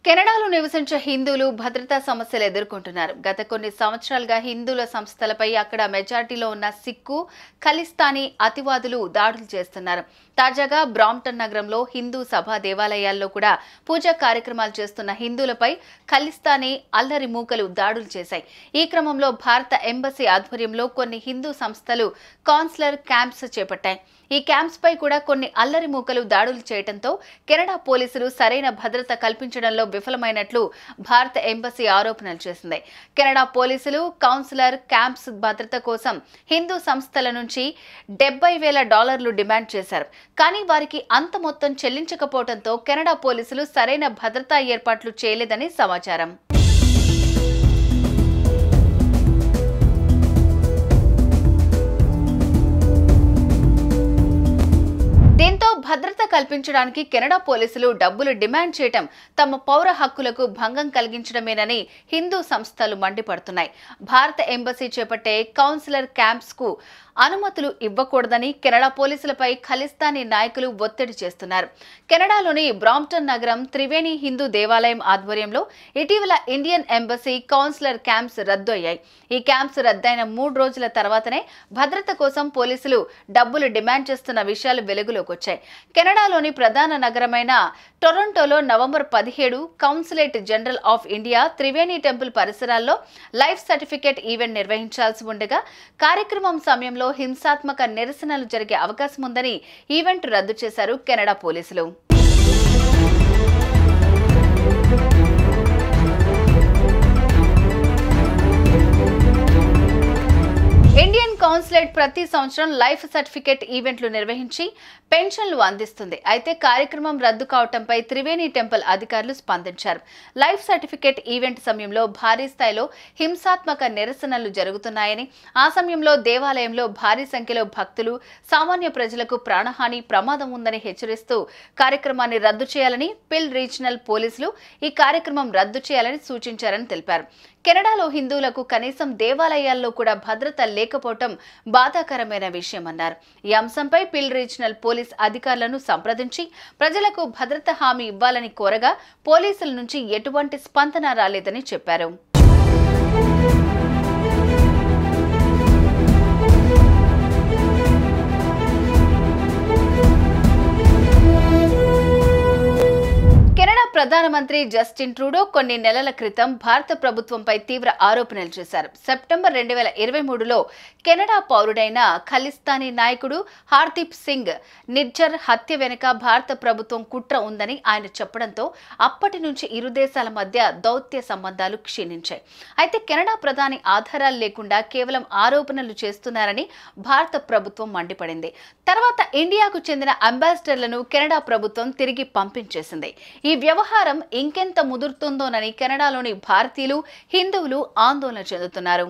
కెనడాలో నివసించే హిందువులు భద్రతా సమస్యలు ఎదుర్కొంటున్నారు. గత కొన్ని సంవత్సరాలుగా హిందువుల సంస్థలపై అక్కడ మెజారిటీలో ఉన్న సిక్కు, ఖలిస్తానీ అతివాదులు దాడులు చేస్తున్నారు. తాజాగా బ్రాంప్టన్ నగరంలో హిందూ సభా దేవాలయాల్లో కూడా పూజా కార్యక్రమాలు చేస్తున్న హిందువులపై ఖలిస్తానీ అల్లరి మూకలు దాడులు చేశాయి. ఈ క్రమంలో భారత ఎంబసీ ఆధ్వర్యంలో కొన్ని హిందూ సంస్థలు కాన్సులర్ క్యాంప్స్ చేపట్టాయి. ఈ క్యాంప్స్ పై కూడా కొన్ని అల్లరి మూకలు దాడులు చేయడంతో కెనడా పోలీసులు సరైన భద్రత కల్పించడంలో విఫలమైనట్లు భారత ఎంబసీ ఆరోపణలు చేసింది. కెనడా పోలీసులు కౌన్సిలర్ క్యాంప్స్ భద్రత కోసం హిందూ సంస్థల నుంచి $70,000 డిమాండ్ చేశారు. కానీ వారికి అంత మొత్తం చెల్లించకపోవడంతో కెనడా పోలీసులు సరైన భద్రతా ఏర్పాట్లు చేయలేదని సమాచారం. దీంతో భద్రత కల్పించడానికి కెనడా పోలీసులు డబ్బులు డిమాండ్ చేయటం తమ పౌర హక్కులకు భంగం కలిగించడమేనని హిందూ సంస్థలు మండిపడుతున్నాయి. భారత ఎంబసీ చేపట్టే కౌన్సిలర్ క్యాంప్స్ కు అనుమతులు ఇవ్వకూడదని కెనడా పోలీసులపై ఖలిస్తానీ నాయకులు ఒత్తిడి చేస్తున్నారు. కెనడాలోని బ్రాంప్టన్ నగరం త్రివేణి హిందూ దేవాలయం ఆధ్వర్యంలో ఇటీవల ఇండియన్ ఎంబసీ కౌన్సిలర్ క్యాంప్స్ రద్దు అయ్యాయి. ఈ క్యాంప్స్ రద్దయిన 3 రోజుల తర్వాతనే భద్రత కోసం పోలీసులు డబ్బులు డిమాండ్ చేస్తున్న విషయాలు వెలుగులోకి వచ్చాయి. కెనడాలోని ప్రధాన నగరమైన టొరంటోలో November 17 consulate general of India Triveni temple పరిసరాల్లో లైఫ్ సర్టిఫికేట్ ఈవెంట్ నిర్వహించాల్సి ఉండగా కార్యక్రమం సమయంలో హింసాత్మక నిరసనలు జరిగే అవకాశం ఉందని ఈవెంట్ రద్దు చేశారు కెనడా పోలీసులు. ఇండియన్ కౌన్సిలేట్ ప్రతి సంవత్సరం లైఫ్ సర్టిఫికేట్ ఈవెంట్లు నిర్వహించి పెన్షన్లు అందిస్తుంది. అయితే కార్యక్రమం రద్దు కావడంపై త్రివేణి టెంపుల్ అధికారులు స్పందించారు. లైఫ్ సర్టిఫికేట్ ఈవెంట్ సమయంలో భారీ స్థాయిలో హింసాత్మక నిరసనలు జరుగుతున్నాయని, ఆ సమయంలో దేవాలయంలో భారీ సంఖ్యలో భక్తులు, సామాన్య ప్రజలకు ప్రాణహాని ప్రమాదం ఉందని హెచ్చరిస్తూ కార్యక్రమాన్ని రద్దు చేయాలని పిల్ రీజనల్ పోలీసులు ఈ కార్యక్రమం రద్దు చేయాలని సూచించారని తెలిపారు. కెనడాలో హిందువులకు కనీసం దేవాలయాల్లో కూడా భద్రత లేకపోవటం బాధాకరమైన విషయమన్నారు. ఈ అంశంపై పిల్ రీజనల్ పోలీస్ అధికారులను సంప్రదించి ప్రజలకు భద్రత హామీ ఇవ్వాలని కోరగా పోలీసుల నుంచి ఎటువంటి స్పందన రాలేదని చెప్పారు. ప్రధానమంత్రి జస్టిన్ ట్రూడో కొన్ని నెలల క్రితం భారత ప్రభుత్వంపై తీవ్ర ఆరోపణలు చేశారు. సెప్టెంబర్ 2023లో కెనడా పౌరుడైన ఖలిస్తానీ నాయకుడు హార్దీప్ సింగ్ నిజ్జర్ హత్య వెనుక భారత ప్రభుత్వం కుట్ర ఉందని ఆయన చెప్పడంతో అప్పటి నుంచి ఇరు దేశాల మధ్య దౌత్య సంబంధాలు క్షీణించాయి. అయితే కెనడా ప్రధాని ఆధారాలు లేకుండా కేవలం ఆరోపణలు చేస్తున్నారని భారత ప్రభుత్వం మండిపడింది. తర్వాత ఇండియాకు చెందిన అంబాసిడర్లను కెనడా ప్రభుత్వం తిరిగి పంపించేసింది. ఈ వ్యవహారం ఇంకెంత ముదురుతుందోనని కెనడాలోని భారతీయులు, హిందువులు ఆందోళన చెందుతున్నారు.